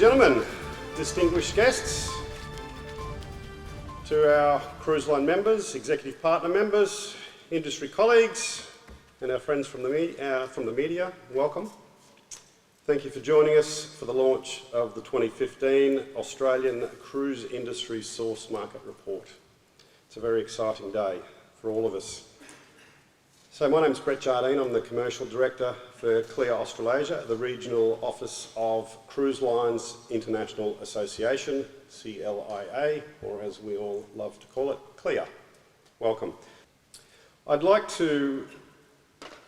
gentlemen, distinguished guests, to our cruise line members, executive partner members, industry colleagues, and our friends from the media, welcome. Thank you for joining us for the launch of the 2015 Australian Cruise Industry Source Market Report. It's a very exciting day for all of us. So my name's Brett Jardine, I'm the Commercial Director for CLIA Australasia, the Regional Office of Cruise Lines International Association, CLIA, or as we all love to call it, CLIA. Welcome. I'd like to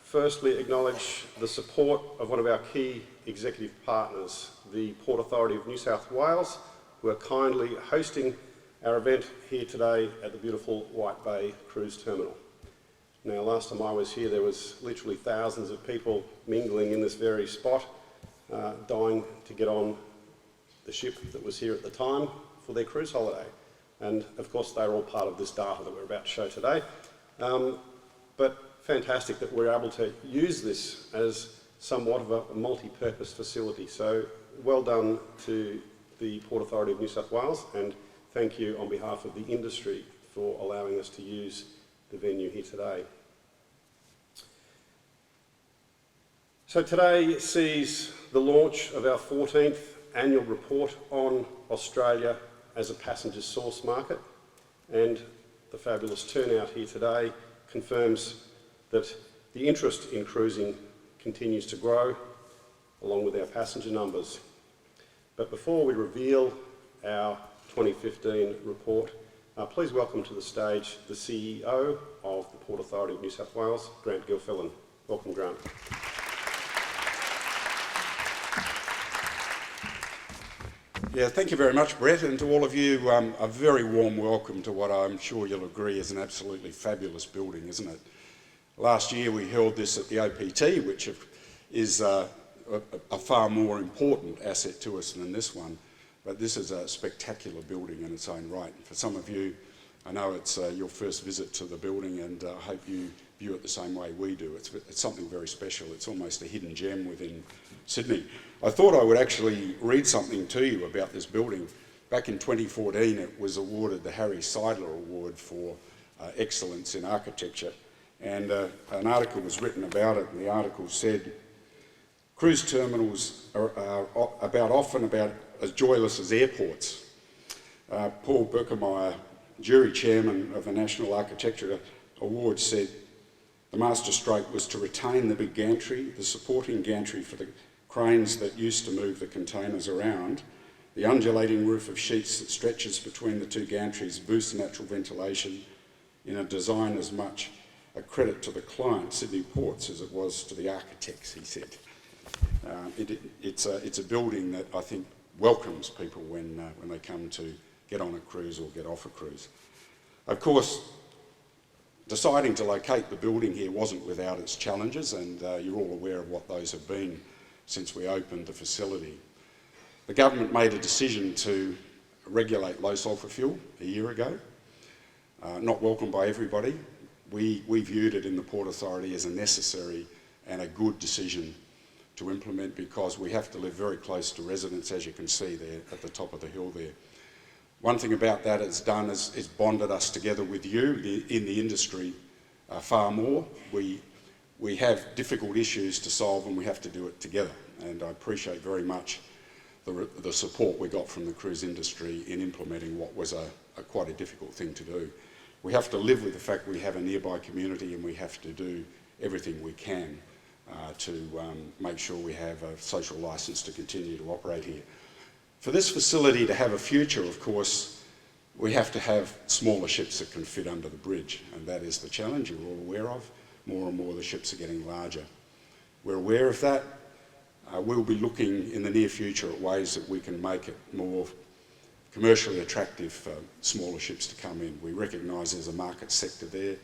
firstly acknowledge the support of one of our key executive partners, the Port Authority of New South Wales, who are kindly hosting our event here today at the beautiful White Bay Cruise Terminal. Now, last time I was here, there was literally thousands of people mingling in this very spot, dying to get on the ship that was here at the time for their cruise holiday. And of course, they're all part of this data that we're about to show today. But fantastic that we're able to use this as somewhat of a multi-purpose facility. So well done to the Port Authority of New South Wales, and thank you on behalf of the industry for allowing us to use the venue here today. So today sees the launch of our 14th annual report on Australia as a passenger source market, and the fabulous turnout here today confirms that the interest in cruising continues to grow along with our passenger numbers. But before we reveal our 2015 report, please welcome to the stage the CEO of the Port Authority of New South Wales, Grant Gilfillan. Welcome, Grant. Yeah, thank you very much, Brett, and to all of you, a very warm welcome to what I'm sure you'll agree is an absolutely fabulous building, isn't it? Last year we held this at the OPT, which is a far more important asset to us than this one, but this is a spectacular building in its own right. For some of you, I know it's your first visit to the building, and I hope you view it the same way we do. It's something very special. It's almost a hidden gem within Sydney. I thought I would actually read something to you about this building. Back in 2014, it was awarded the Harry Sadler Award for excellence in architecture, and an article was written about it, and the article said, cruise terminals are often about as joyless as airports. Paul Berkemeyer, jury chairman of the National Architecture Awards, said the master stroke was to retain the big gantry, the supporting gantry for the cranes that used to move the containers around. The undulating roof of sheets that stretches between the two gantries boosts natural ventilation in a design as much a credit to the client, Sydney Ports, as it was to the architects, he said. It's a building that I think welcomes people when they come to get on a cruise or get off a cruise. Of course, deciding to locate the building here wasn't without its challenges, and you're all aware of what those have been since we opened the facility. The government made a decision to regulate low sulphur fuel a year ago. Not welcomed by everybody. We viewed it in the Port Authority as a necessary and a good decision to implement, because we have to live very close to residents, as you can see there at the top of the hill there. One thing about that it's done is bonded us together with you in the industry far more. We have difficult issues to solve, and we have to do it together, and I appreciate very much the support we got from the cruise industry in implementing what was quite a difficult thing to do. We have to live with the fact we have a nearby community, and we have to do everything we can to make sure we have a social licence to continue to operate here. For this facility to have a future, of course, we have to have smaller ships that can fit under the bridge, and that is the challenge you're all aware of. More and more the ships are getting larger. We're aware of that. We'll be looking in the near future at ways that we can make it more commercially attractive for smaller ships to come in. We recognise there's a market sector there.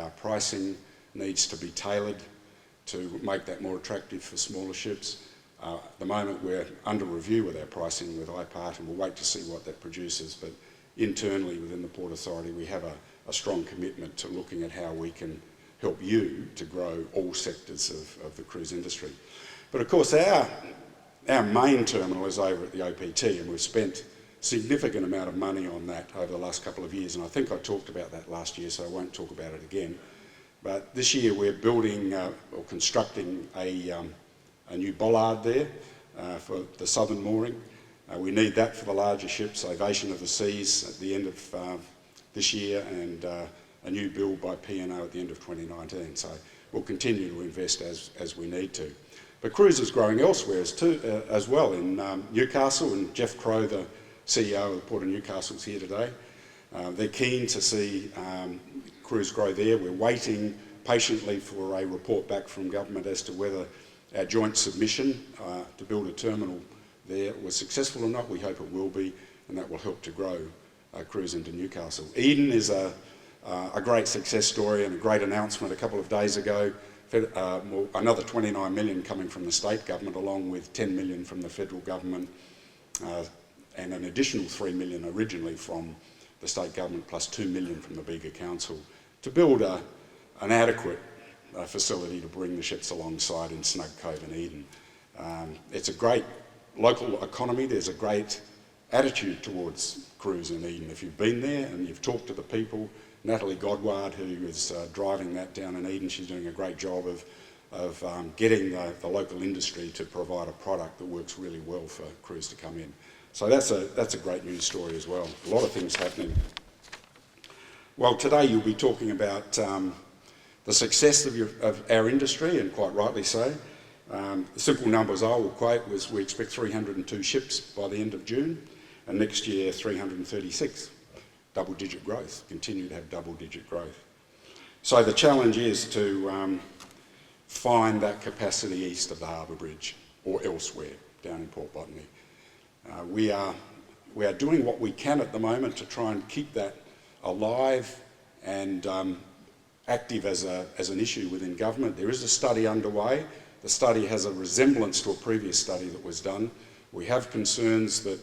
Our pricing needs to be tailored to make that more attractive for smaller ships. At the moment we're under review with our pricing with IPART, and we'll wait to see what that produces, but internally within the Port Authority we have a strong commitment to looking at how we can help you to grow all sectors of the cruise industry. But of course our Our main terminal is over at the OPT, and we've spent a significant amount of money on that over the last couple of years, and I think I talked about that last year, so I won't talk about it again. But this year we're building or constructing a new bollard there for the southern mooring. We need that for the larger ships, Ovation of the Seas at the end of this year, and a new build by P&O at the end of 2019. So we'll continue to invest as we need to. But cruise is growing elsewhere as well, in Newcastle, and Jeff Crow, the CEO of the Port of Newcastle, is here today. They're keen to see cruise grow there. We're waiting patiently for a report back from government as to whether our joint submission to build a terminal there was successful or not. We hope it will be, and that will help to grow cruise into Newcastle. Eden is a great success story and a great announcement a couple of days ago. Another 29 million coming from the state government, along with 10 million from the federal government, and an additional 3 million originally from the state government, plus 2 million from the Bega Council, to build an adequate facility to bring the ships alongside in Snug Cove and Eden. It's a great local economy. There's a great attitude towards cruise in Eden. If you've been there and you've talked to the people, Natalie Godward, who is driving that down in Eden, she's doing a great job of getting the local industry to provide a product that works really well for cruise to come in. So that's a great news story as well. A lot of things happening. Well, today you'll be talking about the success of our industry, and quite rightly so. The simple numbers I will quote was we expect 302 ships by the end of June, and next year 336. Double-digit growth, continue to have double-digit growth. So the challenge is to find that capacity east of the Harbour Bridge or elsewhere down in Port Botany. We are doing what we can at the moment to try and keep that alive and active as an issue within government. There is a study underway. The study has a resemblance to a previous study that was done. We have concerns that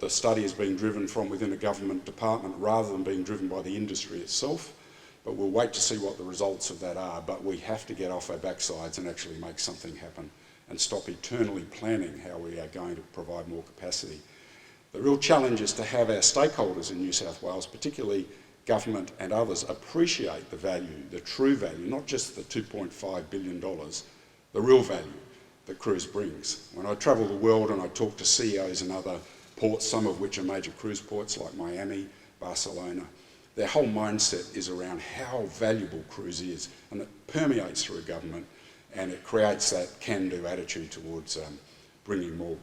the study is being driven from within a government department rather than being driven by the industry itself, but we'll wait to see what the results of that are. But we have to get off our backsides and actually make something happen and stop eternally planning how we are going to provide more capacity. The real challenge is to have our stakeholders in New South Wales, particularly government and others, appreciate the value, the true value, not just the $2.5 billion, the real value that cruise brings. When I travel the world and I talk to CEOs in other ports, some of which are major cruise ports like Miami, Barcelona, their whole mindset is around how valuable cruise is, and it permeates through government, and it creates that can-do attitude towards bringing more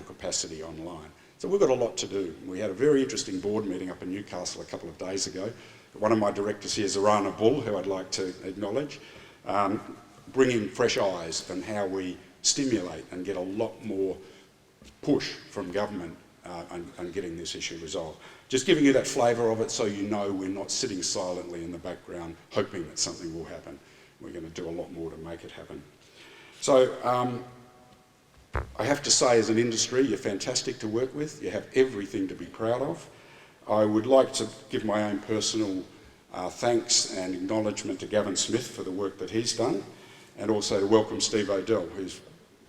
capacity online. So we've got a lot to do. We had a very interesting board meeting up in Newcastle a couple of days ago. One of my directors here is Zarana Bull, who I'd like to acknowledge, bringing fresh eyes on how we stimulate and get a lot more push from government and getting this issue resolved. Just giving you that flavour of it so you know we're not sitting silently in the background hoping that something will happen. We're going to do a lot more to make it happen. So I have to say, as an industry, you're fantastic to work with. You have everything to be proud of. I would like to give my own personal thanks and acknowledgement to Gavin Smith for the work that he's done, and also to welcome Steve O'Dell, who's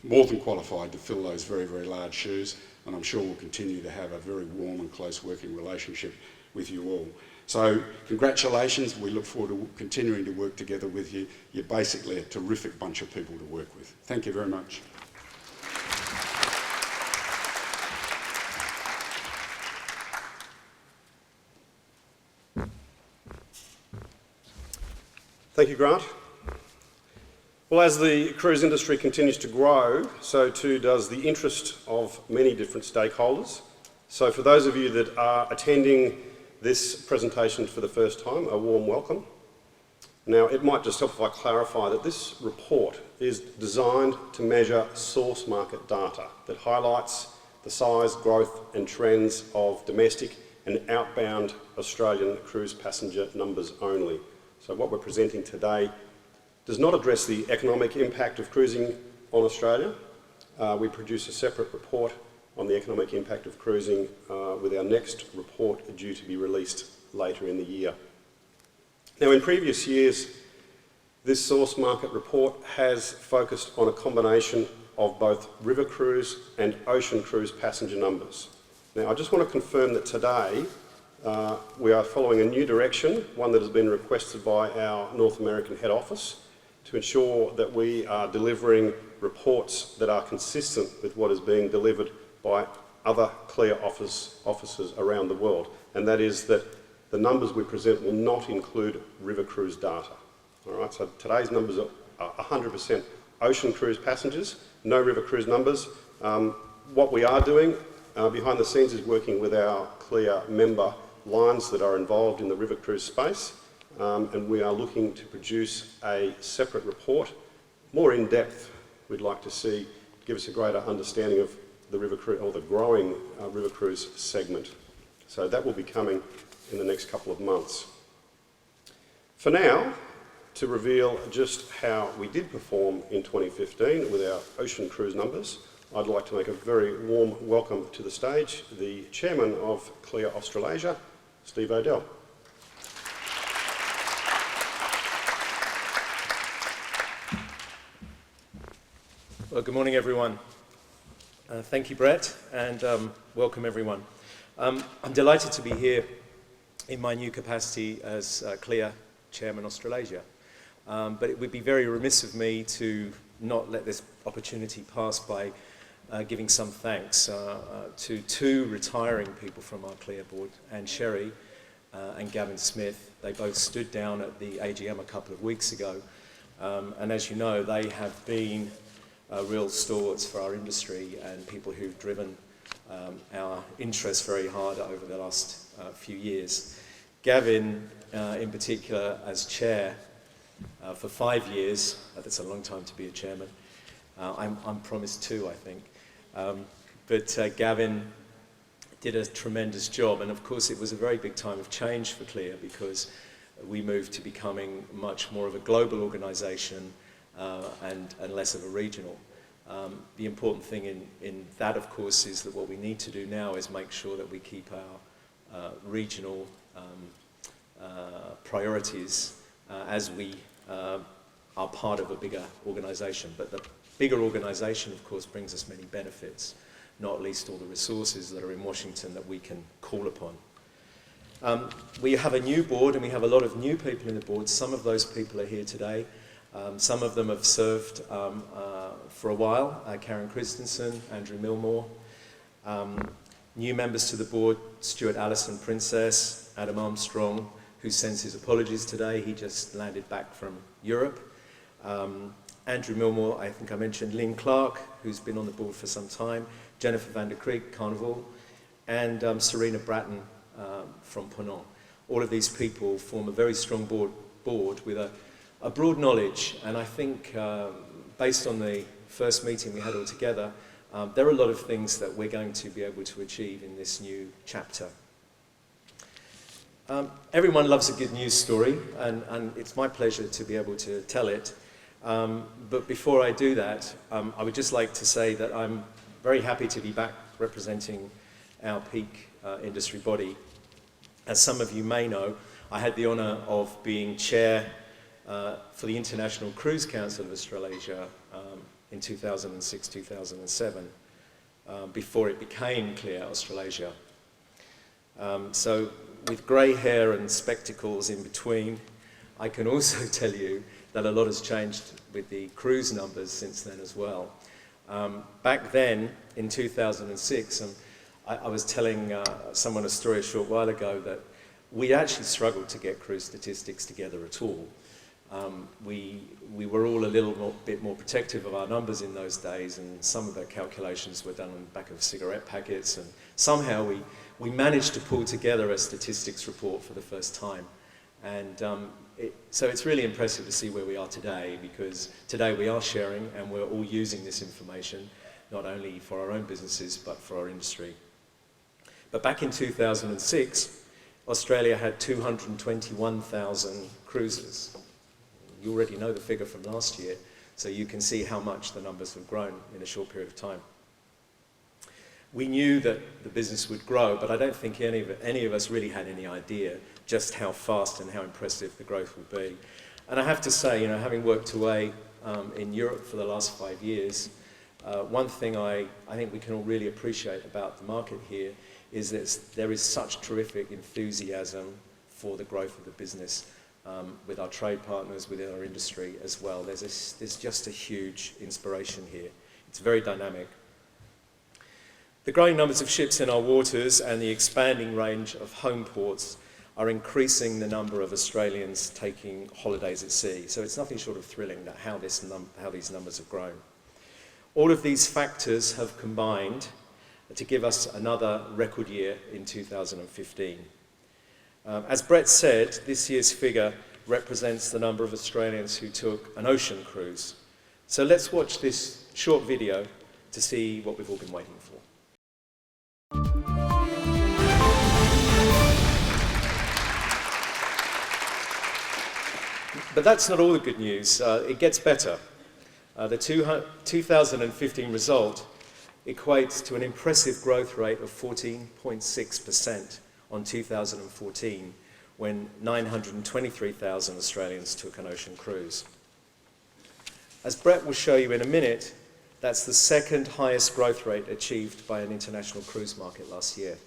more than qualified to fill those very, very large shoes, and I'm sure we'll continue to have a very warm and close working relationship with you all. So congratulations, we look forward to continuing to work together with you. You're basically a terrific bunch of people to work with. Thank you very much. Thank you, Grant. Well, as the cruise industry continues to grow, so too does the interest of many different stakeholders. So for those of you that are attending this presentation for the first time, a warm welcome. Now, it might just help if I clarify that this report is designed to measure source market data that highlights the size, growth and trends of domestic and outbound Australian cruise passenger numbers only. So what we're presenting today does not address the economic impact of cruising on Australia. We produce a separate report on the economic impact of cruising with our next report due to be released later in the year. Now, in previous years, this source market report has focused on a combination of both river cruise and ocean cruise passenger numbers. Now, I just want to confirm that today we are following a new direction, one that has been requested by our North American head office, to ensure that we are delivering reports that are consistent with what is being delivered by other CLIA officers around the world. And that is that the numbers we present will not include river cruise data. All right, so today's numbers are 100% ocean cruise passengers, no river cruise numbers. What we are doing behind the scenes is working with our CLIA member lines that are involved in the river cruise space, and we are looking to produce a separate report, more in depth, we'd like to see, give us a greater understanding of the river cruise, or the growing river cruise segment. So that will be coming in the next couple of months. For now, to reveal just how we did perform in 2015 with our ocean cruise numbers, I'd like to make a very warm welcome to the stage the Chairman of CLIA Australasia, Steve Odell. Well, good morning, everyone. Thank you, Brett, and welcome, everyone. I'm delighted to be here in my new capacity as CLIA Chairman Australasia. But it would be very remiss of me to not let this opportunity pass by giving some thanks to two retiring people from our CLIA board, Anne Sherry and Gavin Smith. They both stood down at the AGM a couple of weeks ago, and as you know, they have been real stalwarts for our industry and people who've driven our interests very hard over the last few years. Gavin, in particular, as chair for 5 years. That's a long time to be a chairman. I'm promised 2, I think. But Gavin did a tremendous job, and of course it was a very big time of change for CLIA because we moved to becoming much more of a global organisation and less of a regional. The important thing in that, of course, is that what we need to do now is make sure that we keep our regional priorities as we are part of a bigger organisation. But the bigger organisation, of course, brings us many benefits, not least all the resources that are in Washington that we can call upon. We have a new board, and we have a lot of new people in the board. Some of those people are here today. Some of them have served for a while, Karen Christensen, Andrew Milmore. New members to the board, Stuart Allison Princess, Adam Armstrong, who sends his apologies today. He just landed back from Europe. Andrew Milmore, I think I mentioned, Lynn Clark, who's been on the board for some time, Jennifer van der Creek, Carnival, and Serena Bratton from Ponant. All of these people form a very strong board with a broad knowledge, and I think based on the first meeting we had all together, there are a lot of things that we're going to be able to achieve in this new chapter. Everyone loves a good news story, and it's my pleasure to be able to tell it. But before I do that, I would just like to say that I'm very happy to be back representing our peak industry body. As some of you may know, I had the honour of being chair for the International Cruise Council of Australasia in 2006-2007, before it became CLIA Australasia. So with grey hair and spectacles in between, I can also tell you that a lot has changed with the cruise numbers since then as well. Back then, in 2006, I was telling someone a story a short while ago that we actually struggled to get cruise statistics together at all. We were all a little bit more protective of our numbers in those days, and some of the calculations were done on the back of cigarette packets, and somehow we managed to pull together a statistics report for the first time. And so it's really impressive to see where we are today, because today we are sharing and we're all using this information, not only for our own businesses, but for our industry. But back in 2006, Australia had 221,000 cruises. You already know the figure from last year, so you can see how much the numbers have grown in a short period of time. We knew that the business would grow, but I don't think any of us really had any idea just how fast and how impressive the growth would be. And I have to say, having worked away in Europe for the last 5 years, One thing I think we can all really appreciate about the market here is that there is such terrific enthusiasm for the growth of the business with our trade partners, within our industry as well. There's just a huge inspiration here. It's very dynamic. The growing numbers of ships in our waters and the expanding range of home ports are increasing the number of Australians taking holidays at sea. So it's nothing short of thrilling that how these numbers have grown. All of these factors have combined to give us another record year in 2015. As Brett said, this year's figure represents the number of Australians who took an ocean cruise. So let's watch this short video to see what we've all been waiting for. But that's not all the good news. It gets better. The 2015 result equates to an impressive growth rate of 14.6% on 2014, when 923,000 Australians took an ocean cruise. As Brett will show you in a minute, that's the second highest growth rate achieved by an international cruise market last year.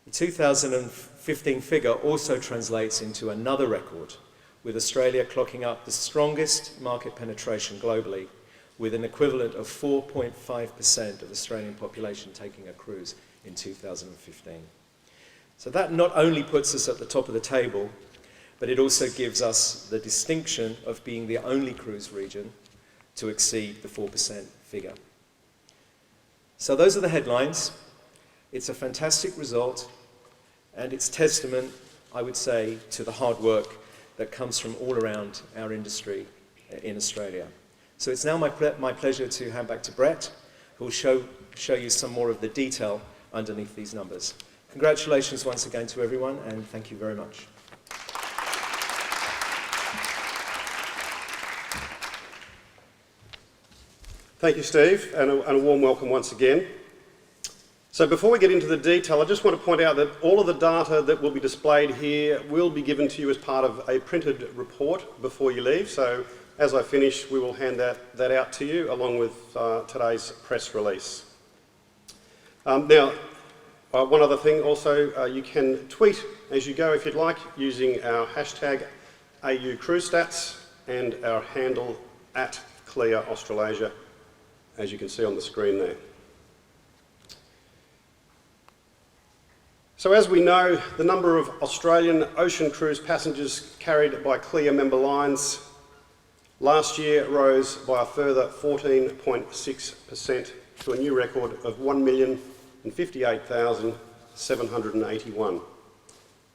The 2015 figure also translates into another record, with Australia clocking up the strongest market penetration globally, with an equivalent of 4.5% of the Australian population taking a cruise in 2015. So that not only puts us at the top of the table, but it also gives us the distinction of being the only cruise region to exceed the 4% figure. So those are the headlines. It's a fantastic result, and it's testament, I would say, to the hard work that comes from all around our industry in Australia. So it's now my pleasure to hand back to Brett, who will show you some more of the detail underneath these numbers. Congratulations once again to everyone, and thank you very much. Thank you, Steve, and a warm welcome once again. So before we get into the detail, I just want to point out that all of the data that will be displayed here will be given to you as part of a printed report before you leave. So as I finish, we will hand that out to you along with today's press release. One other thing also, you can tweet as you go if you'd like, using our hashtag AUCruiseStats and our handle @ClearAustralasia, as you can see on the screen there. So as we know, the number of Australian ocean cruise passengers carried by Clear member lines last year rose by a further 14.6% to a new record of 1,058,781.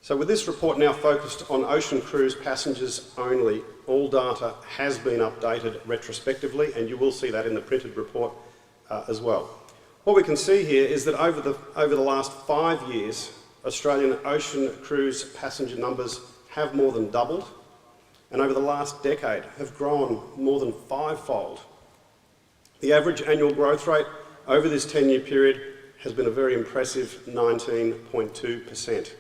So with this report now focused on ocean cruise passengers only, all data has been updated retrospectively, and you will see that in the printed report as well. What we can see here is that over the last 5 years, Australian ocean cruise passenger numbers have more than doubled, and over the last decade have grown more than 5-fold. The average annual growth rate over this 10-year period has been a very impressive 19.2%.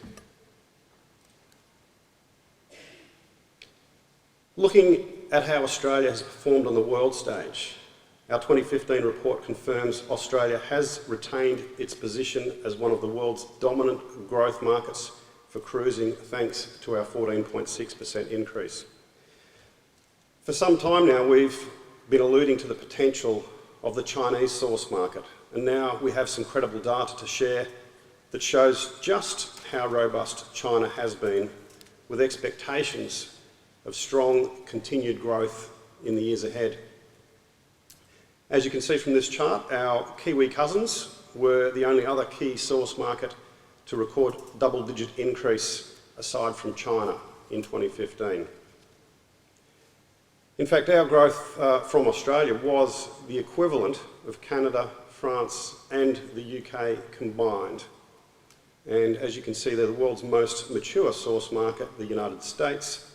Looking at how Australia has performed on the world stage, our 2015 report confirms Australia has retained its position as one of the world's dominant growth markets for cruising, thanks to our 14.6% increase. For some time now, we've been alluding to the potential of the Chinese source market, and now we have some credible data to share that shows just how robust China has been, with expectations of strong continued growth in the years ahead. As you can see from this chart, our Kiwi cousins were the only other key source market to record double-digit increase aside from China in 2015. In fact, our growth from Australia was the equivalent of Canada, France and the UK combined. And as you can see there, the world's most mature source market, the United States,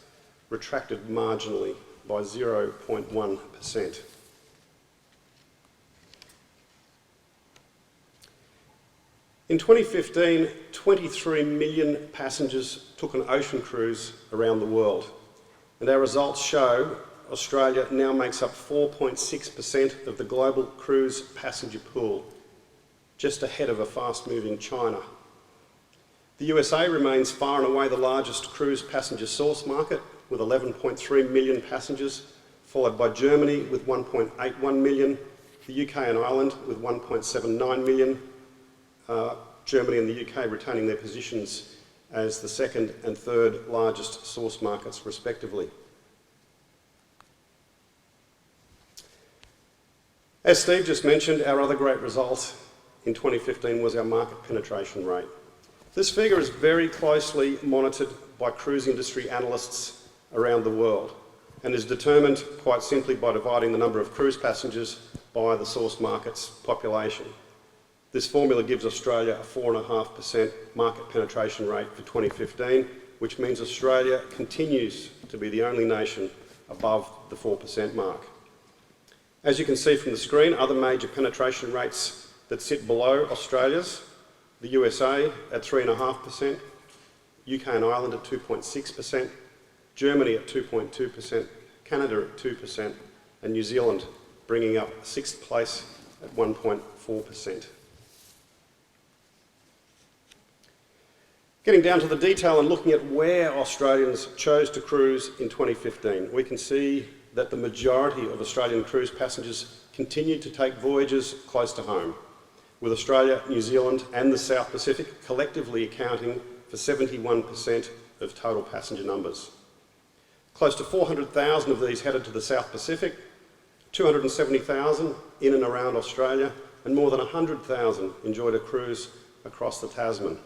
retracted marginally by 0.1%. In 2015, 23 million passengers took an ocean cruise around the world, and our results show Australia now makes up 4.6% of the global cruise passenger pool, just ahead of a fast-moving China. The USA remains far and away the largest cruise passenger source market, with 11.3 million passengers, followed by Germany with 1.81 million, the UK and Ireland with 1.79 million, Germany and the UK retaining their positions as the second and third largest source markets respectively. As Steve just mentioned, our other great result in 2015 was our market penetration rate. This figure is very closely monitored by cruise industry analysts around the world and is determined quite simply by dividing the number of cruise passengers by the source market's population. This formula gives Australia a 4.5% market penetration rate for 2015, which means Australia continues to be the only nation above the 4% mark. As you can see from the screen, other major penetration rates that sit below Australia's: the USA at 3.5%, UK and Ireland at 2.6%, Germany at 2.2%, Canada at 2%, and New Zealand bringing up sixth place at 1.4%. Getting down to the detail and looking at where Australians chose to cruise in 2015, we can see that the majority of Australian cruise passengers continued to take voyages close to home, with Australia, New Zealand and the South Pacific collectively accounting for 71% of total passenger numbers. Close to 400,000 of these headed to the South Pacific, 270,000 in and around Australia, and more than 100,000 enjoyed a cruise across the Tasman.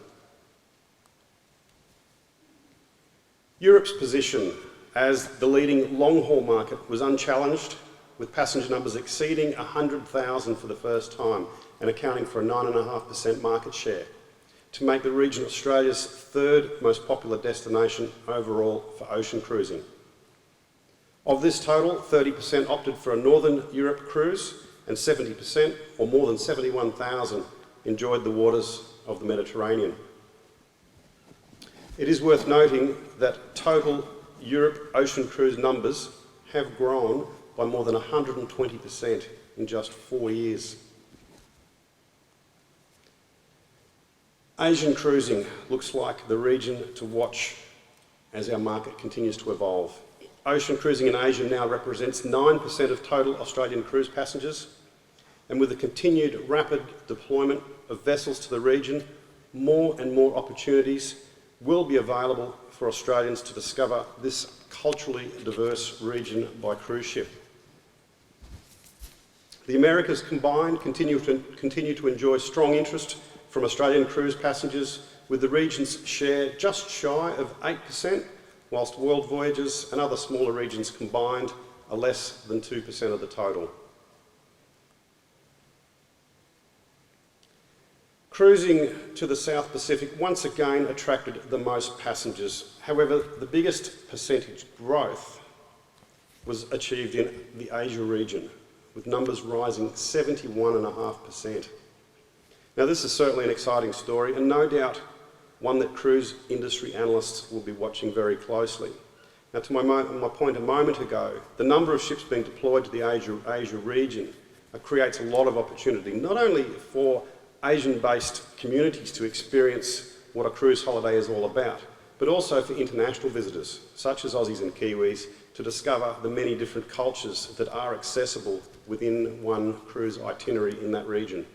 Europe's position as the leading long-haul market was unchallenged, with passenger numbers exceeding 100,000 for the first time and accounting for a 9.5% market share, to make the region Australia's third most popular destination overall for ocean cruising. Of this total, 30% opted for a Northern Europe cruise and 70%, or more than 71,000, enjoyed the waters of the Mediterranean. It is worth noting that total Europe ocean cruise numbers have grown by more than 120% in just 4 years. Asian cruising looks like the region to watch as our market continues to evolve. Ocean cruising in Asia now represents 9% of total Australian cruise passengers, and with the continued rapid deployment of vessels to the region, more and more opportunities will be available for Australians to discover this culturally diverse region by cruise ship. The Americas combined continue to enjoy strong interest from Australian cruise passengers, with the region's share just shy of 8%, whilst world voyages and other smaller regions combined are less than 2% of the total. Cruising to the South Pacific once again attracted the most passengers. However, the biggest percentage growth was achieved in the Asia region, with numbers rising 71.5%. Now, this is certainly an exciting story, and no doubt one that cruise industry analysts will be watching very closely. Now, to my point a moment ago, the number of ships being deployed to the Asia region creates a lot of opportunity, not only for Asian-based communities to experience what a cruise holiday is all about, but also for international visitors, such as Aussies and Kiwis, to discover the many different cultures that are accessible within one cruise itinerary in that region.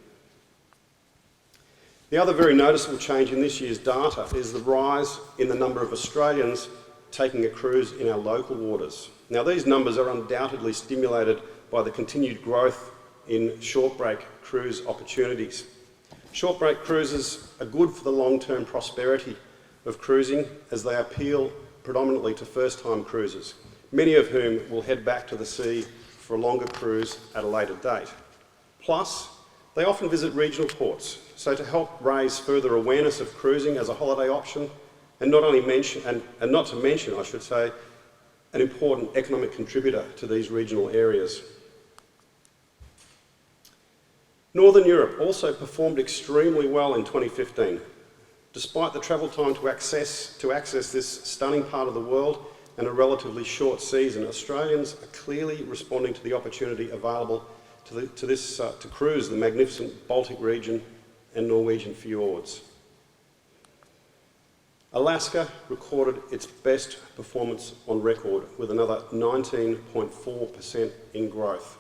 The other very noticeable change in this year's data is the rise in the number of Australians taking a cruise in our local waters. Now, these numbers are undoubtedly stimulated by the continued growth in short break cruise opportunities. Short break cruises are good for the long-term prosperity of cruising, as they appeal predominantly to first-time cruisers, many of whom will head back to the sea for a longer cruise at a later date. Plus, they often visit regional ports, so to help raise further awareness of cruising as a holiday option, and not to mention, I should say, an important economic contributor to these regional areas. Northern Europe also performed extremely well in 2015. Despite the travel time to access this stunning part of the world, and a relatively short season, Australians are clearly responding to the opportunity available to cruise the magnificent Baltic region and Norwegian fjords. Alaska recorded its best performance on record with another 19.4% in growth.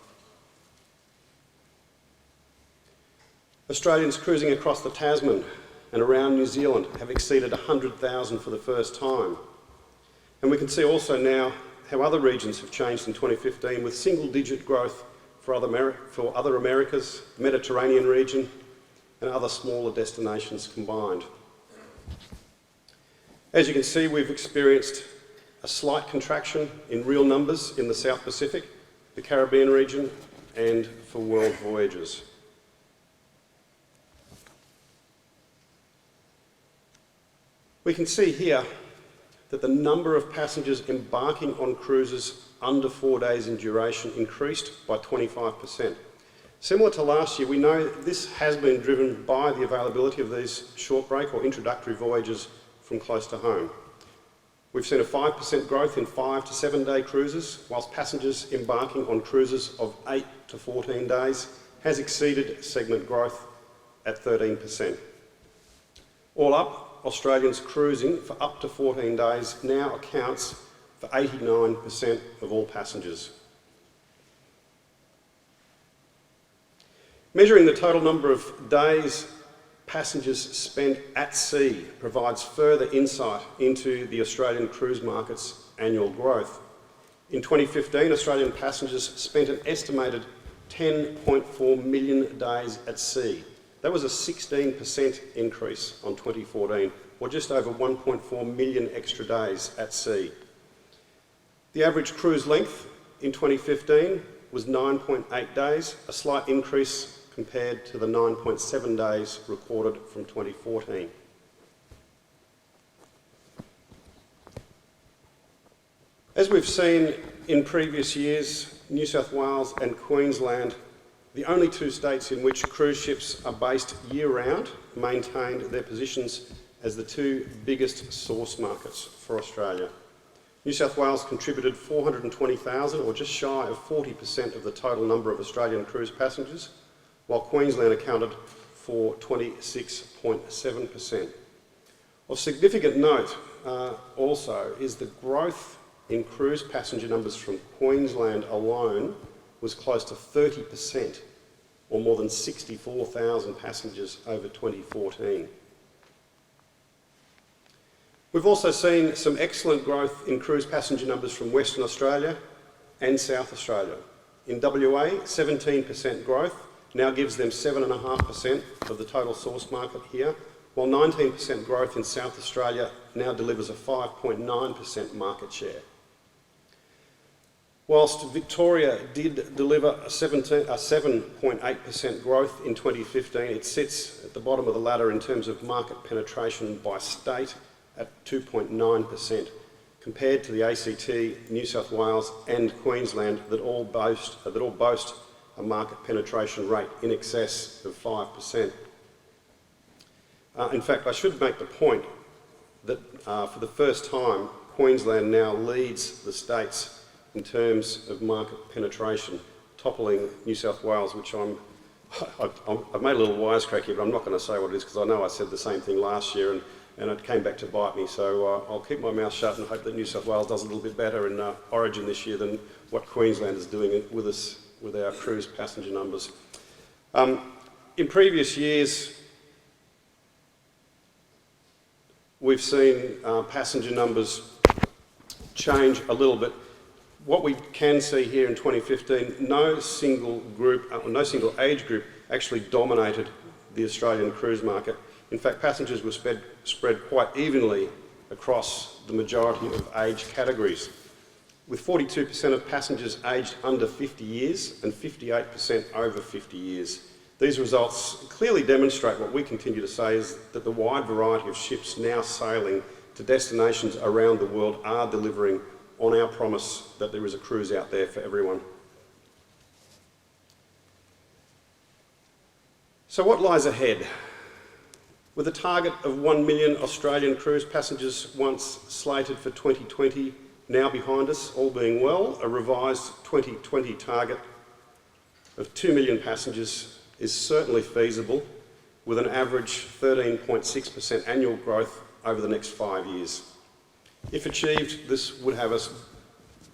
Australians cruising across the Tasman and around New Zealand have exceeded 100,000 for the first time. And we can see also now how other regions have changed in 2015 with single-digit growth for other Americas, Mediterranean region, and other smaller destinations combined. As you can see, we've experienced a slight contraction in real numbers in the South Pacific, the Caribbean region, and for world voyages. We can see here that the number of passengers embarking on cruises under 4 days in duration increased by 25%. Similar to last year, we know this has been driven by the availability of these short break or introductory voyages from close to home. We've seen a 5% growth in 5 to 7 day cruises, whilst passengers embarking on cruises of 8 to 14 days has exceeded segment growth at 13%. All up, Australians cruising for up to 14 days now accounts for 89% of all passengers. Measuring the total number of days passengers spent at sea provides further insight into the Australian cruise market's annual growth. In 2015, Australian passengers spent an estimated 10.4 million days at sea. That was a 16% increase on 2014, or just over 1.4 million extra days at sea. The average cruise length in 2015 was 9.8 days, a slight increase compared to the 9.7 days recorded from 2014. As we've seen in previous years, New South Wales and Queensland, the only two states in which cruise ships are based year-round, maintained their positions as the two biggest source markets for Australia. New South Wales contributed 420,000, or just shy of 40% of the total number of Australian cruise passengers, while Queensland accounted for 26.7%. Of significant note also is the growth in cruise passenger numbers from Queensland alone was close to 30%, or more than 64,000 passengers over 2014. We've also seen some excellent growth in cruise passenger numbers from Western Australia and South Australia. In WA, 17% growth now gives them 7.5% of the total source market here, while 19% growth in South Australia now delivers a 5.9% market share. Whilst Victoria did deliver a 7.8% growth in 2015, it sits at the bottom of the ladder in terms of market penetration by state at 2.9%, compared to the ACT, New South Wales and Queensland that all boast a market penetration rate in excess of 5%. In fact, I should make the point that for the first time, Queensland now leads the states in terms of market penetration, toppling New South Wales, which I've made a little wisecrack here, but I'm not going to say what it is because I know I said the same thing last year and it came back to bite me. So I'll keep my mouth shut and hope that New South Wales does a little bit better in Origin this year than what Queensland is doing with us with our cruise passenger numbers. In previous years, we've seen passenger numbers change a little bit. What we can see here in 2015, no single age group actually dominated the Australian cruise market. In fact, passengers were spread quite evenly across the majority of age categories, with 42% of passengers aged under 50 years and 58% over 50 years. These results clearly demonstrate what we continue to say is that the wide variety of ships now sailing to destinations around the world are delivering on our promise that there is a cruise out there for everyone. So what lies ahead? With a target of 1 million Australian cruise passengers once slated for 2020, now behind us, all being well, a revised 2020 target of 2 million passengers is certainly feasible, with an average 13.6% annual growth over the next 5 years. If achieved, this would have us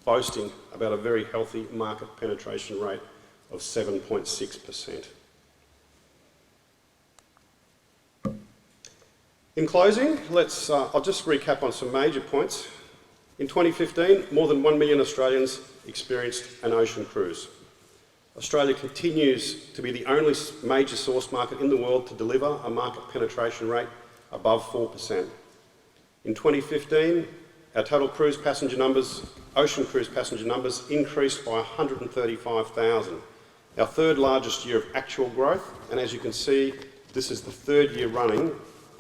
boasting about a very healthy market penetration rate of 7.6%. In closing, I'll just recap on some major points. In 2015, more than 1 million Australians experienced an ocean cruise. Australia continues to be the only major source market in the world to deliver a market penetration rate above 4%. In 2015, our total cruise passenger numbers, ocean cruise passenger numbers, increased by 135,000, our third largest year of actual growth, and as you can see, this is the third year running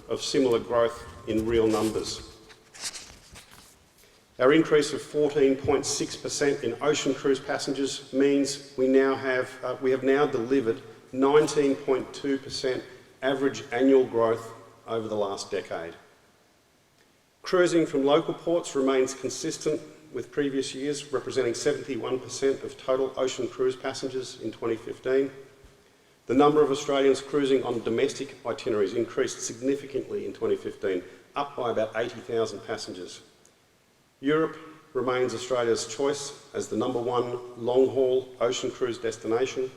of similar growth in real numbers. Our increase of 14.6% in ocean cruise passengers means we have now delivered 19.2% average annual growth over the last decade. Cruising from local ports remains consistent with previous years, representing 71% of total ocean cruise passengers in 2015. The number of Australians cruising on domestic itineraries increased significantly in 2015, up by about 80,000 passengers. Europe remains Australia's choice as the #1 long-haul ocean cruise destination.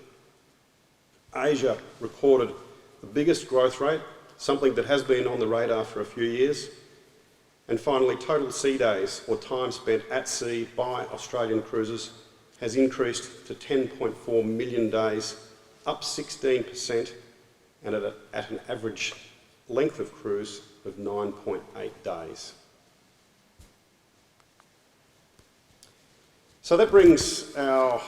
Asia recorded the biggest growth rate, something that has been on the radar for a few years. And finally, total sea days, or time spent at sea by Australian cruisers, has increased to 10.4 million days, up 16%, and at an average length of cruise of 9.8 days. So that brings our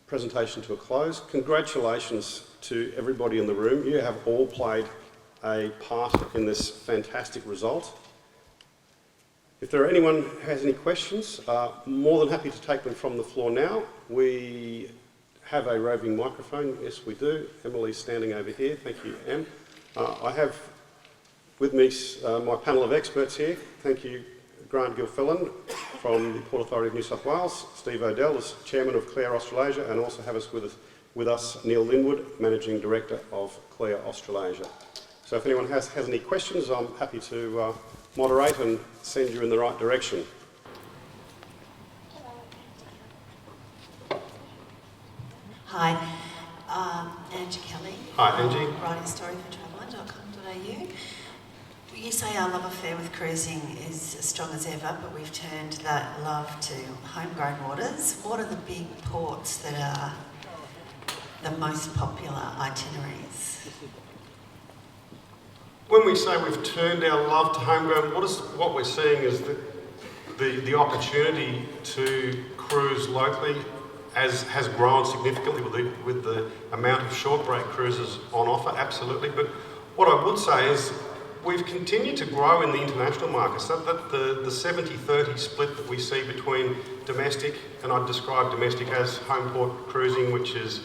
presentation to a close. Congratulations to everybody in the room. You have all played a part in this fantastic result. If there are anyone who has any questions, more than happy to take them from the floor now. We have a roving microphone. Yes, we do. Emily's standing over here. Thank you, Em. I have with me my panel of experts here. Thank you, Grant Gilfillan from the Port Authority of New South Wales, Steve O'Dell as Chairman of Clare Australasia, and also have us with us Neil Linwood, Managing Director of Clare Australasia. So if anyone has any questions, I'm happy to moderate and send you in the right direction. Hi, Angie Kelly. Hi, Angie. Writing a story for traveller.com.au. You say our love affair with cruising is as strong as ever, but we've turned that love to homegrown waters. What are the big ports that are the most popular itineraries? When we say we've turned our love to homegrown, what we're seeing is that the opportunity to cruise locally has grown significantly with the amount of short break cruises on offer, absolutely. But what I would say is we've continued to grow in the international markets. That the 70-30 split that we see between domestic, and I'd describe domestic as home port cruising, which is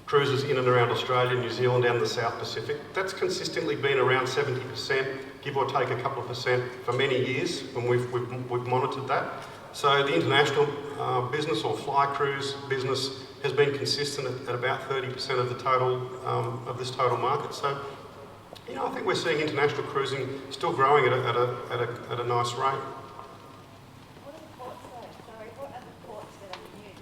cruises in and around Australia, New Zealand and the South Pacific, that's consistently been around 70%, give or take a couple of percent for many years, and we've monitored that. So the international business or fly cruise business has been consistent at about 30% of the total of this total market. So, you know, I think we're seeing international cruising still growing at a nice rate. What are the ports though? Sorry, what are the ports that are new?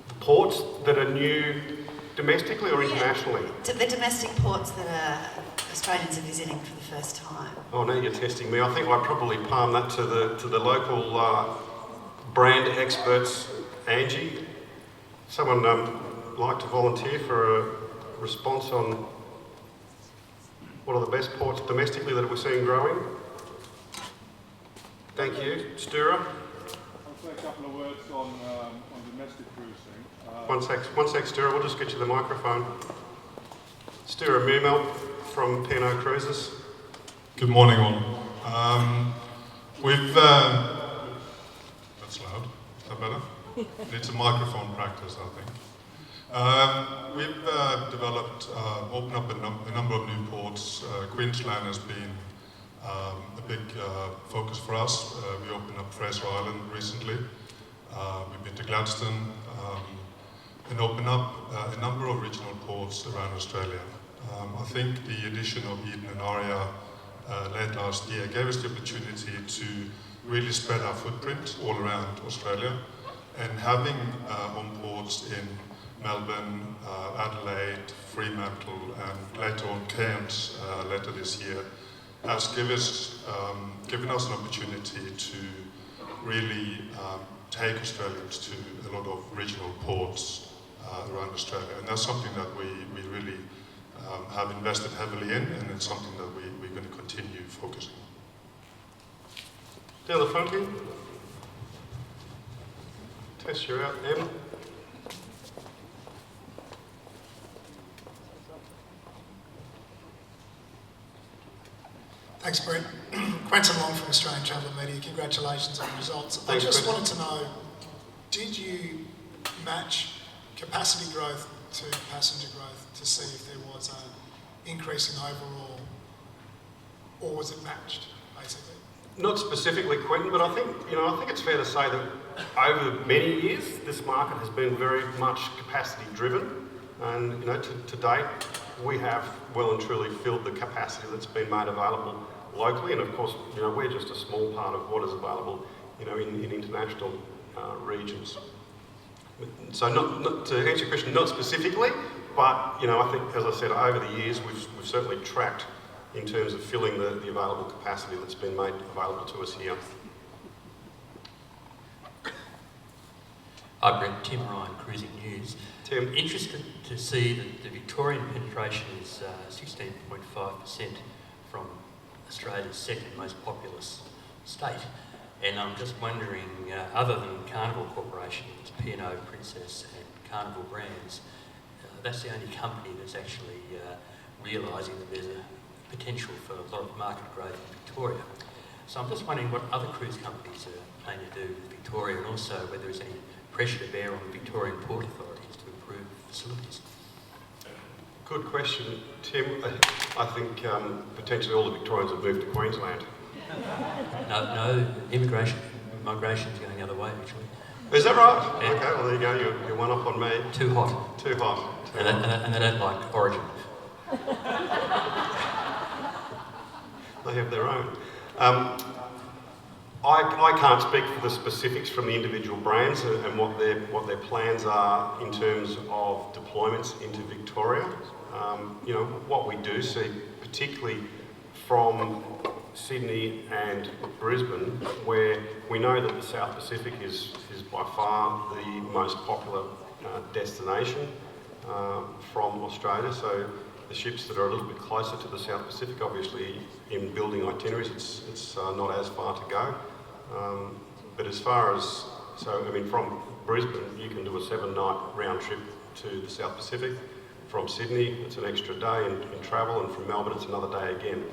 The ports that are new domestically or internationally? Yeah, the domestic ports that Australians are visiting for the first time. Oh, now you're testing me. I think I'd probably palm that to the local brand experts. Angie, someone like to volunteer for a response on what are the best ports domestically that we're seeing growing? Thank you. Stura? I'll say a couple of words on domestic cruising. One sec, Stura, we'll just get you the microphone. Stura Mumel from P&O Cruises. Good morning all. That's loud, is that better? It's a microphone practice, I think. We've developed, opened up a number of new ports. Queensland has been a big focus for us. We opened up Fraser Island recently. We've been to Gladstone and opened up a number of regional ports around Australia. I think the addition of Eden and Aria late last year gave us the opportunity to really spread our footprint all around Australia, and having on ports in Melbourne, Adelaide, Fremantle, and later on Cairns later this year has given us an opportunity to really take Australians to a lot of regional ports around Australia, and that's something that we really have invested heavily in, and it's something that we're going to continue focusing on. Down the front here. Tess, you're out. Em. Thanks, Brett. Quentin Long from Australian Travel Media. Congratulations on the results. Thanks, I just Quentin. wanted to know, did you match capacity growth to passenger growth to see if there was an increase in overall, or was it matched, basically? Not specifically, Quentin, but I think it's fair to say that over many years, this market has been very much capacity driven, and to date, we have well and truly filled the capacity that's been made available locally, and of course, we're just a small part of what is available, in international regions. So, not to answer your question, not specifically, but I think, as I said, over the years, we've certainly tracked in terms of filling the available capacity that's been made available to us here. Hi Brett, Tim Ryan, Cruising News. Tim. Interested to see that the Victorian penetration is 16.5% from Australia's second most populous state. And I'm just wondering, other than Carnival Corporation, it's P&O, Princess and Carnival Brands, that's the only company that's actually realising that there's a potential for a lot of market growth in Victoria. So I'm just wondering what other cruise companies are planning to do with Victoria, and also whether there's any pressure to bear on the Victorian port authorities to improve facilities. Good question, Tim. I think potentially all the Victorians have moved to Queensland. No, migration's going the other way actually. Is that right? Yeah. Okay, well there you go, you're one up on me. Too hot. Too hot. And they don't like Origin. They have their own. I can't speak for the specifics from the individual brands and what their plans are in terms of deployments into Victoria. What we do see, particularly from Sydney and Brisbane, where we know that the South Pacific is by far the most popular destination from Australia. So the ships that are a little bit closer to the South Pacific, obviously in building itineraries, it's not as far to go. But as far as, from Brisbane, you can do a 7-night round trip to the South Pacific. From Sydney, it's an extra day in travel, and from Melbourne, it's another day again.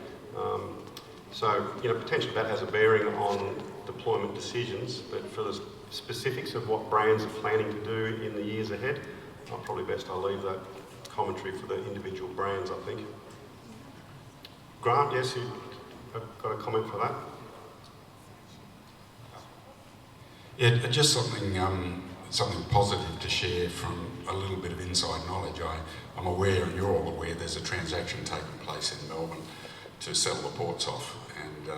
Potentially that has a bearing on deployment decisions, but for the specifics of what brands are planning to do in the years ahead, probably best I'll leave that commentary for the individual brands, I think. Grant, yes, you have got a comment for that? Yeah, just something positive to share from a little bit of inside knowledge. I'm aware, and you're all aware, there's a transaction taking place in Melbourne to sell the ports off, and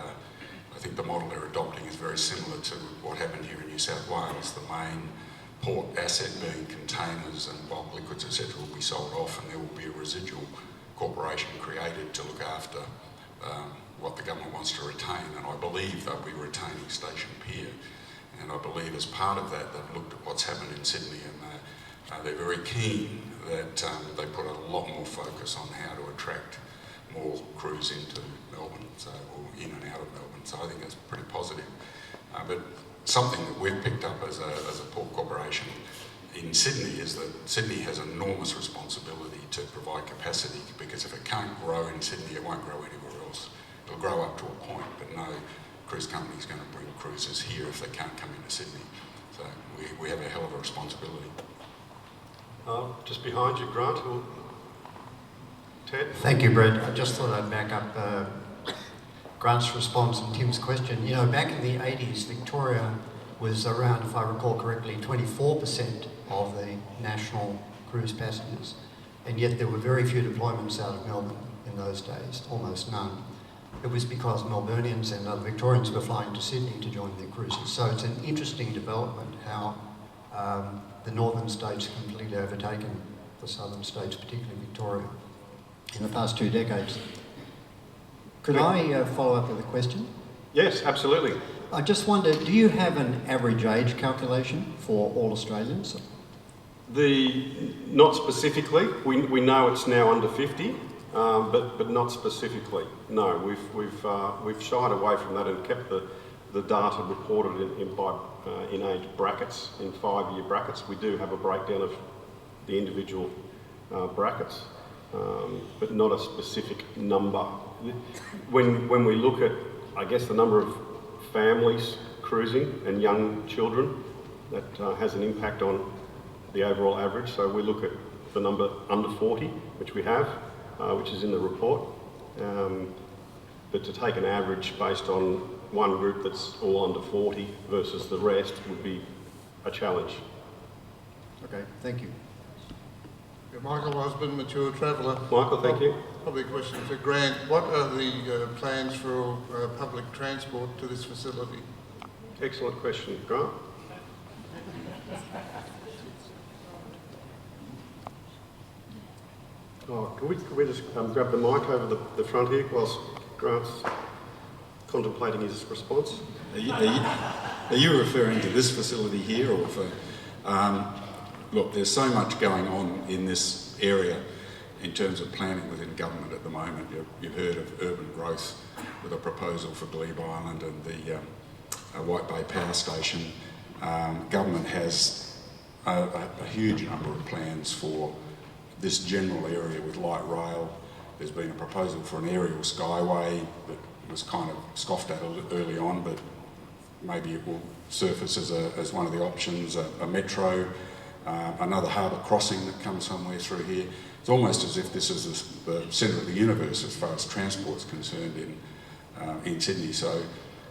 I think the model they're adopting is very similar to what happened here in New South Wales. The main port asset being containers and bulk liquids, etc., will be sold off, and there will be a residual corporation created to look after what the government wants to retain, and I believe they'll be retaining Station Pier. And I believe as part of that, they've looked at what's happened in Sydney, and they're very keen that they put a lot more focus on how to attract more crews into Melbourne, or in and out of Melbourne. So I think that's pretty positive. But something that we've picked up as a port corporation in Sydney is that Sydney has enormous responsibility to provide capacity, because if it can't grow in Sydney, it won't grow anywhere else. It'll grow up to a point, but no cruise company's going to bring cruises here if they can't come into Sydney. So we have a hell of a responsibility. Just behind you, Grant. Ted? Thank you, Brett. I just thought I'd back up Grant's response and Tim's question. You know, back in the 80s, Victoria was around, if I recall correctly, 24% of the national cruise passengers, and yet there were very few deployments out of Melbourne in those days, almost none. It was because Melburnians and other Victorians were flying to Sydney to join their cruises. So it's an interesting development how the northern states completely overtaken the southern states, particularly Victoria, in the past 2 decades. Could I follow up with a question? Yes, absolutely. I just wonder, do you have an average age calculation for all Australians? Not specifically. We know it's now under 50, but not specifically. No, we've shied away from that and kept the data reported in age brackets, in 5-year brackets. We do have a breakdown of the individual brackets, but not a specific number. When we look at, I guess, the number of families cruising and young children, that has an impact on the overall average. So we look at the number under 40, which we have, which is in the report. But to take an average based on one group that's all under 40 versus the rest would be a challenge. Okay, thank you. Yeah, Michael Osborne, mature traveller. Michael, thank you. Probably a question for Grant. What are the plans for public transport to this facility? Excellent question, Grant. Oh, can we just grab the mic over the front here whilst Grant's contemplating his response? Are you referring to this facility here, or for... look, there's so much going on in this area in terms of planning within government at the moment. You've heard of urban growth with a proposal for Glebe Island and the White Bay Power Station. Government has a huge number of plans for this general area with light rail. There's been a proposal for an aerial skyway that was kind of scoffed at early on, but maybe it will surface as one of the options. A metro, another harbour crossing that comes somewhere through here. It's almost as if this is the centre of the universe as far as transport is concerned in Sydney. So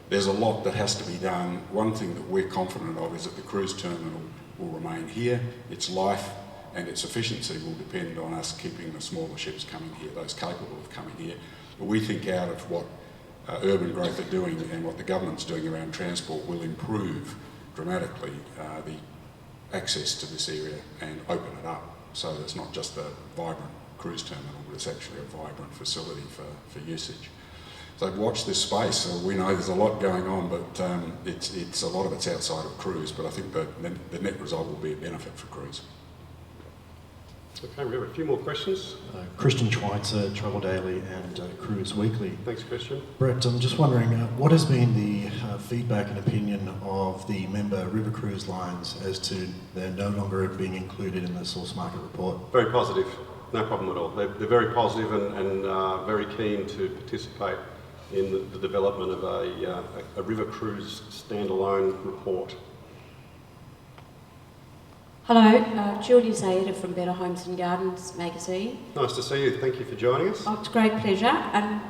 there's a lot that has to be done. One thing that we're confident of is that the cruise terminal will remain here. Its life and its efficiency will depend on us keeping the smaller ships coming here, those capable of coming here. But we think out of what urban growth are doing and what the government's doing around transport will improve dramatically the access to this area and open it up so that it's not just a vibrant cruise terminal, but it's actually a vibrant facility for usage. So watch this space. So we know there's a lot going on, but it's a lot of it's outside of cruise, but I think the net result will be a benefit for cruise. Okay, we have a few more questions. Christian Schweitzer, Travel Daily and Cruise Weekly. Thanks, Christian. Brett, I'm just wondering, what has been the feedback and opinion of the member river cruise lines as to they're no longer being included in the source market report? Very positive, no problem at all. They're very positive and very keen to participate in the development of a river cruise standalone report. Hello, Julia Zayeda from Better Homes and Gardens magazine. Nice to see you. Thank you for joining us. Oh, it's a great pleasure. And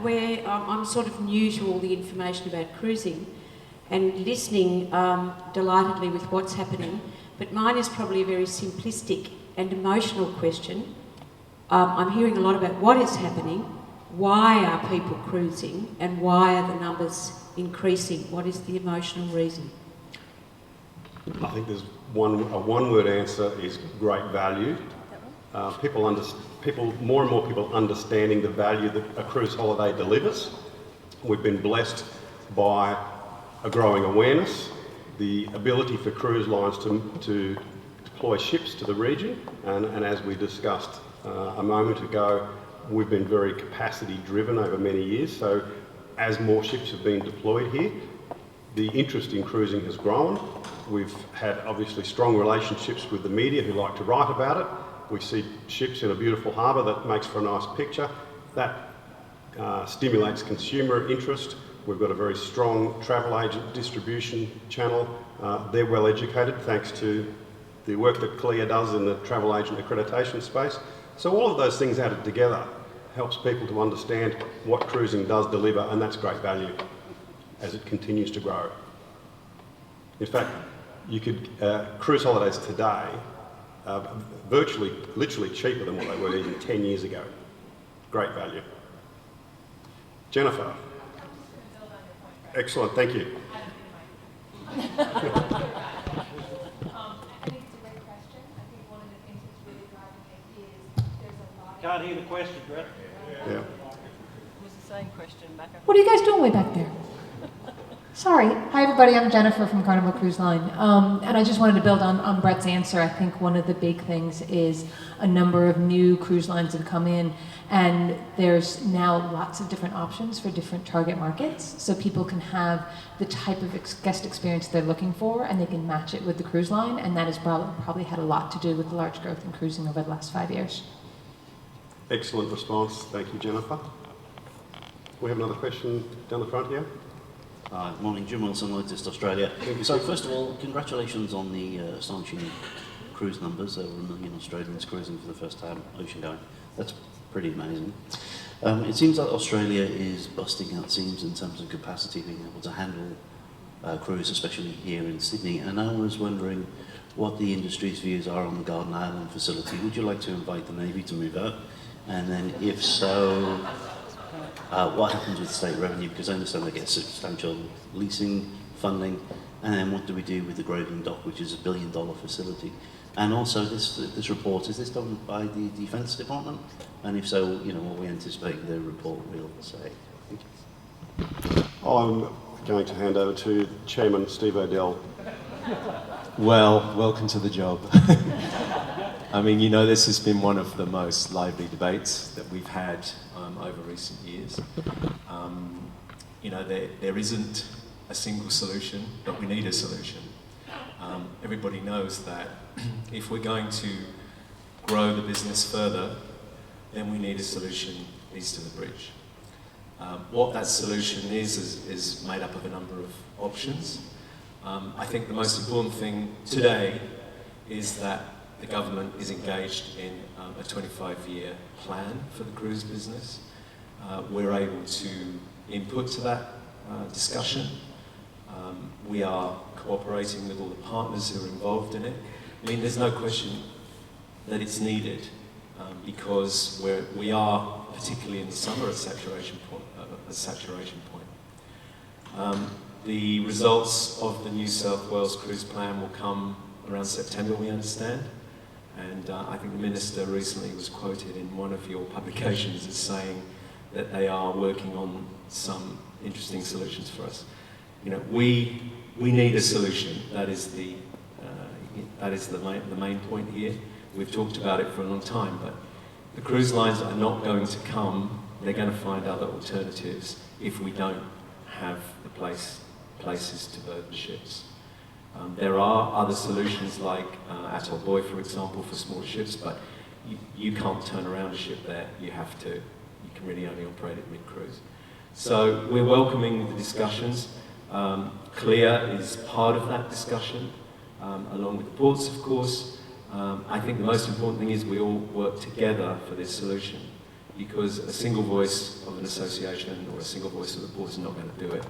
I'm sort of new to all the information about cruising and listening delightedly with what's happening. But mine is probably a very simplistic and emotional question. I'm hearing a lot about what is happening, why are people cruising, and why are the numbers increasing? What is the emotional reason? I think there's a one-word answer is great value. More and more people understanding the value that a cruise holiday delivers. We've been blessed by a growing awareness, the ability for cruise lines to deploy ships to the region, and as we discussed a moment ago, we've been very capacity driven over many years. So as more ships have been deployed here, the interest in cruising has grown. We've had obviously strong relationships with the media who like to write about it. We see ships in a beautiful harbour that makes for a nice picture. That stimulates consumer interest. We've got a very strong travel agent distribution channel. They're well educated thanks to the work that CLIA does in the travel agent accreditation space. So all of those things added together helps people to understand what cruising does deliver, and that's great value as it continues to grow. In fact, you could cruise holidays today virtually, literally cheaper than what they were even 10 years ago. Great value. Jennifer. Excellent, thank you. I think it's a great question. I think one of the things that's really driving it is there's a lot of... Can't hear the question, Brett. Yeah. It was the same question back up. What are you guys doing way back there? Sorry. Hi, everybody. I'm Jennifer from Carnival Cruise Line. And I just wanted to build on Brett's answer. I think one of the big things is a number of new cruise lines have come in, and there's now lots of different options for different target markets. So people can have the type of guest experience they're looking for, and they can match it with the cruise line. And that has probably had a lot to do with the large growth in cruising over the last 5 years. Excellent response. Thank you, Jennifer. We have another question down the front here. Morning, Jim Wilson, Latest Australia. So first of all, congratulations on the astonishing cruise numbers. Over 1 million Australians cruising for the first time ocean going. That's pretty amazing. It seems like Australia is busting out seams in terms of capacity, being able to handle cruise, especially here in Sydney. And I was wondering what the industry's views are on the Garden Island facility. Would you like to invite the Navy to move out? And then if so, what happens with state revenue? Because I understand they get substantial leasing funding. And then what do we do with the Graving Dock, which is $1 billion facility? And also, this report, is this done by the Defence Department? And if so, you know, what we anticipate the report will say. Thank you. I'm going to hand over to Chairman Steve O'Dell. Well, welcome to the job. I mean, you know, this has been one of the most lively debates that we've had over recent years. You know, there isn't a single solution, but we need a solution. Everybody knows that if we're going to grow the business further, then we need a solution east of the bridge. What that solution is made up of a number of options. I think the most important thing today is that the government is engaged in a 25-year plan for the cruise business. We're able to input to that discussion. We are cooperating with all the partners who are involved in it. I mean, there's no question that it's needed because we are, particularly in the summer, at a saturation point. The results of the New South Wales cruise plan will come around September, we understand. And I think the Minister recently was quoted in one of your publications as saying that they are working on some interesting solutions for us. You know, we need a solution. That is the main point here. We've talked about it for a long time, but the cruise lines are not going to come. They're going to find other alternatives if we don't have the places to berth the ships. There are other solutions like Atoll Buoy, for example, for smaller ships, but you can't turn around a ship there. You can really only operate it mid-cruise. So we're welcoming the discussions. CLIA is part of that discussion, along with the ports, of course. I think the most important thing is we all work together for this solution, because a single voice of an association or a single voice of the port is not going to do it.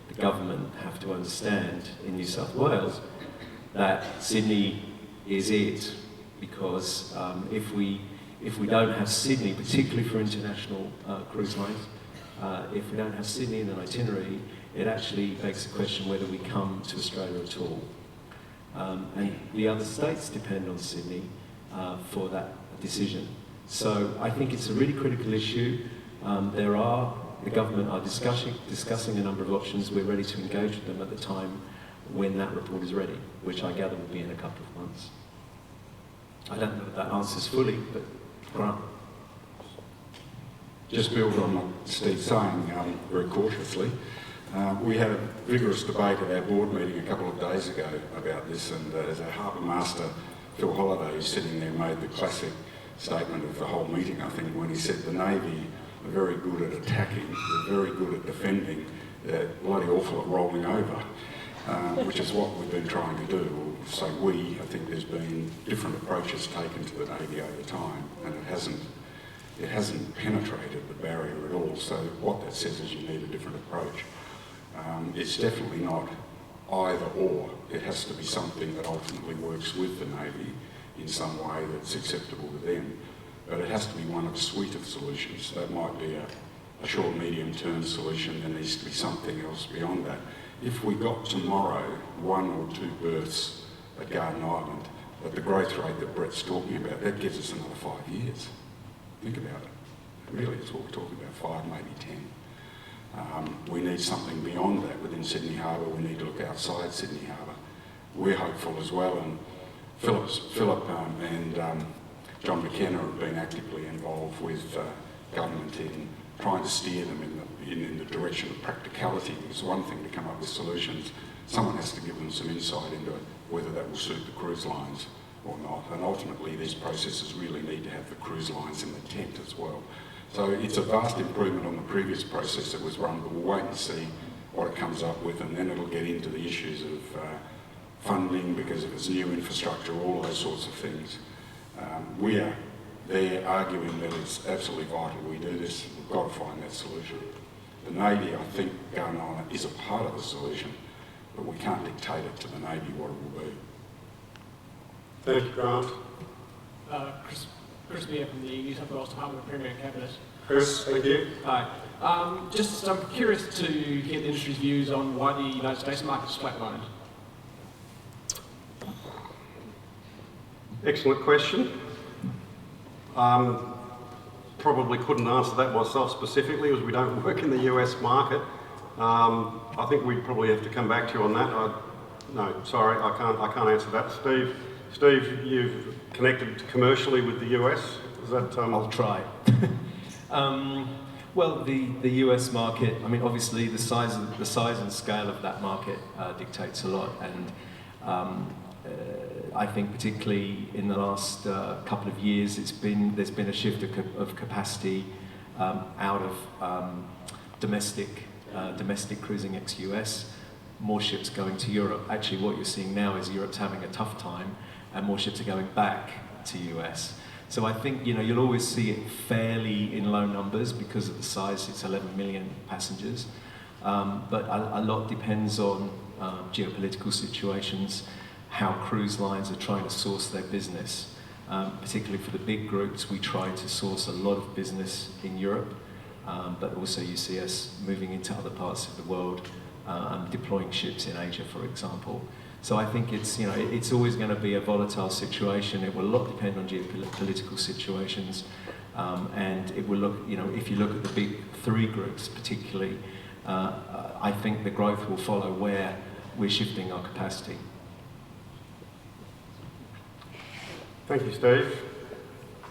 The government have to understand in New South Wales that Sydney is it, because if we don't have Sydney, particularly for international cruise lines, if we don't have Sydney in an itinerary, it actually begs the question whether we come to Australia at all. And the other states depend on Sydney for that decision. So I think it's a really critical issue. The government are discussing a number of options. We're ready to engage with them at the time when that report is ready, which I gather will be in a couple of months. I don't know if that answers fully, but Grant. Just build on what Steve's saying very cautiously. We had a vigorous debate at our board meeting a couple of days ago about this, and as our harbour master, Phil Holliday, who's sitting there, made the classic statement of the whole meeting, I think, when he said the Navy are very good at attacking, they're very good at defending, they're bloody awful at rolling over, which is what we've been trying to do. So I think there's been different approaches taken to the Navy over time, and it hasn't it hasn't penetrated the barrier at all. So what that says is you need a different approach. It's definitely not either or. It has to be something that ultimately works with the Navy in some way that's acceptable to them. But it has to be one of a suite of solutions. That might be a short, medium-term solution. There needs to be something else beyond that. If we got tomorrow 1 or 2 berths at Garden Island, at the growth rate that Brett's talking about, that gives us another 5 years. Think about it. Really, it's what we're talking about, 5, maybe 10. We need something beyond that within Sydney Harbour. We need to look outside Sydney Harbour. We're hopeful as well, and Philip and John McKenna have been actively involved with government in trying to steer them in the direction of practicality. It's one thing to come up with solutions. Someone has to give them some insight into whether that will suit the cruise lines or not. And ultimately, these processes really need to have the cruise lines in the tent as well. So it's a vast improvement on the previous process that was run, but we'll wait and see what it comes up with, and then it'll get into the issues of funding because of its new infrastructure, all those sorts of things. We are there arguing that it's absolutely vital we do this. We've got to find that solution. The Navy, I think, Garden Island is a part of the solution, but we can't dictate it to the Navy what it will be. Thank you, Grant. Chris Meyer from the New South Wales Department of Premier and Cabinet. Chris, thank you. Hi. I'm curious to get the industry's views on why the United States market is flatlined. Excellent question. Probably couldn't answer that myself specifically, as we don't work in the US market. I think we'd probably have to come back to you on that. No, sorry, I can't answer that. Steve, you've connected commercially with the US. Is that? I'll try. Well, the US market. I mean, obviously, the size and scale of that market dictates a lot, and I think particularly in the last couple of years, there's been a shift of capacity out of domestic cruising ex-US. More ships going to Europe. Actually, what you're seeing now is Europe's having a tough time, and more ships are going back to US. So I think you'll always see it fairly in low numbers because of the size. It's 11 million passengers, but a lot depends on geopolitical situations, how cruise lines are trying to source their business. Particularly for the big groups, we try to source a lot of business in Europe, but also you see us moving into other parts of the world. Deploying ships in Asia, for example. So I think it's always going to be a volatile situation. It will a lot depend on geopolitical situations, and it will look, if you look at the big 3 groups particularly, I think the growth will follow where we're shifting our capacity. Thank you, Steve.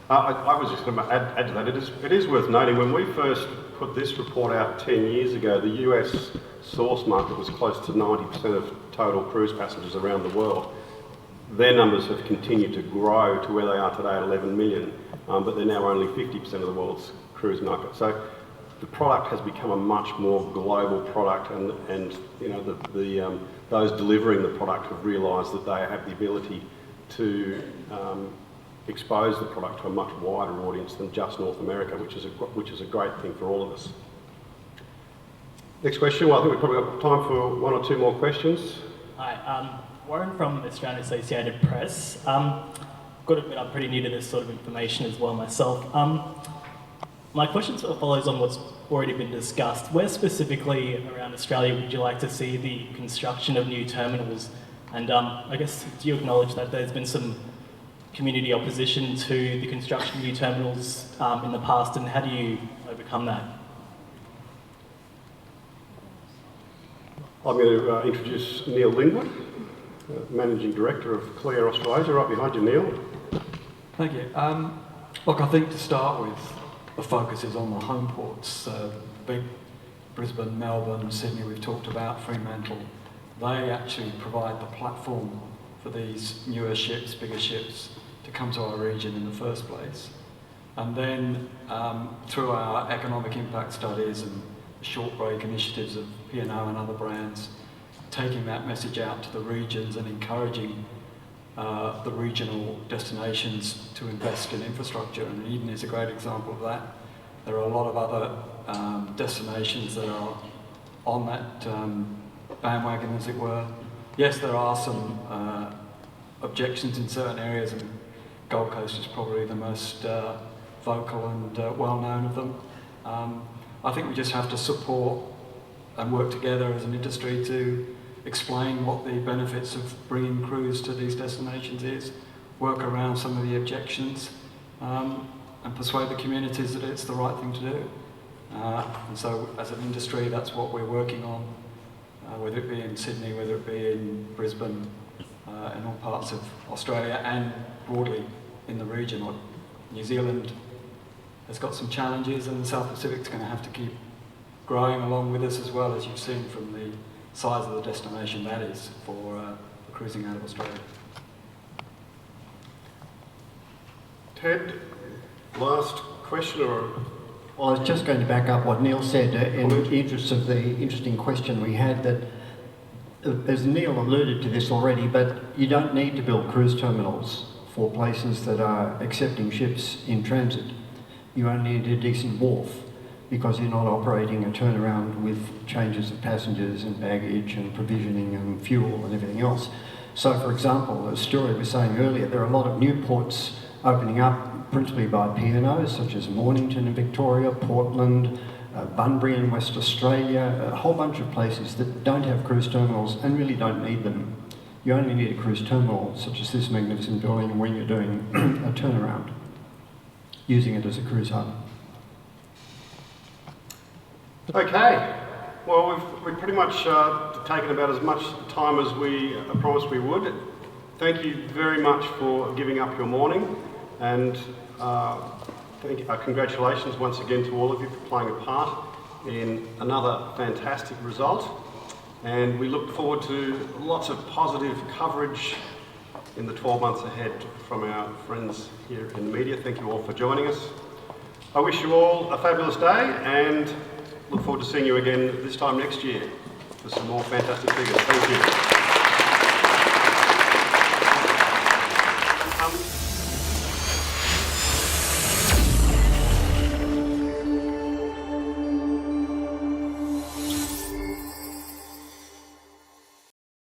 I was just going to add to that. It is worth noting when we first put this report out 10 years ago, the US source market was close to 90% of total cruise passengers around the world. Their numbers have continued to grow to where they are today at 11 million, but they're now only 50% of the world's cruise market. So the product has become a much more global product, and those delivering the product have realised that they have the ability to expose the product to a much wider audience than just North America, which is a great thing for all of us. Next question. Well, I think we've probably got time for 1 or 2 more questions. Hi, Warren from Australian Associated Press. Got to admit, I'm pretty new to this sort of information as well myself. My question sort of follows on what's already been discussed. Where specifically around Australia would you like to see the construction of new terminals? And I guess, do you acknowledge that there's been some community opposition to the construction of new terminals in the past, and how do you overcome that? I'm going to introduce Neil Lingwood, Managing Director of Clear Australasia, right behind you, Neil. Thank you. Look, I think to start with, the focus is on the home ports. Big Brisbane, Melbourne, Sydney we've talked about, Fremantle. They actually provide the platform for these newer ships, bigger ships, to come to our region in the first place. And then through our economic impact studies and short break initiatives of P&O and other brands, taking that message out to the regions and encouraging the regional destinations to invest in infrastructure, and Eden is a great example of that. There are a lot of other destinations that are on that bandwagon, as it were. Yes, there are some objections in certain areas, and Gold Coast is probably the most vocal and well-known of them. I think we just have to support and work together as an industry to explain what the benefits of bringing cruise to these destinations is, work around some of the objections, and persuade the communities that it's the right thing to do. And so as an industry, that's what we're working on, whether it be in Sydney, whether it be in Brisbane, in all parts of Australia and broadly in the region. New Zealand has got some challenges, and the South Pacific's going to have to keep growing along with us, as well, as you've seen from the size of the destination that is for cruising out of Australia. Ted, last question, or? Well, I was just going to back up what Neil said in the interest of the interesting question we had, that as Neil alluded to this already, but you don't need to build cruise terminals for places that are accepting ships in transit. You only need a decent wharf, because you're not operating a turnaround with changes of passengers and baggage and provisioning and fuel and everything else. So, for example, as Stuart was saying earlier, there are a lot of new ports opening up, principally by P&Os, such as Mornington in Victoria, Portland, Bunbury in West Australia, a whole bunch of places that don't have cruise terminals and really don't need them. You only need a cruise terminal, such as this magnificent building, when you're doing a turnaround, using it as a cruise hub. Okay, well, we've pretty much taken about as much time as we promised we would. Thank you very much for giving up your morning, and congratulations once again to all of you for playing a part in another fantastic result. And we look forward to lots of positive coverage in the 12 months ahead from our friends here in the media. Thank you all for joining us. I wish you all a fabulous day, and look forward to seeing you again this time next year for some more fantastic figures. Thank you.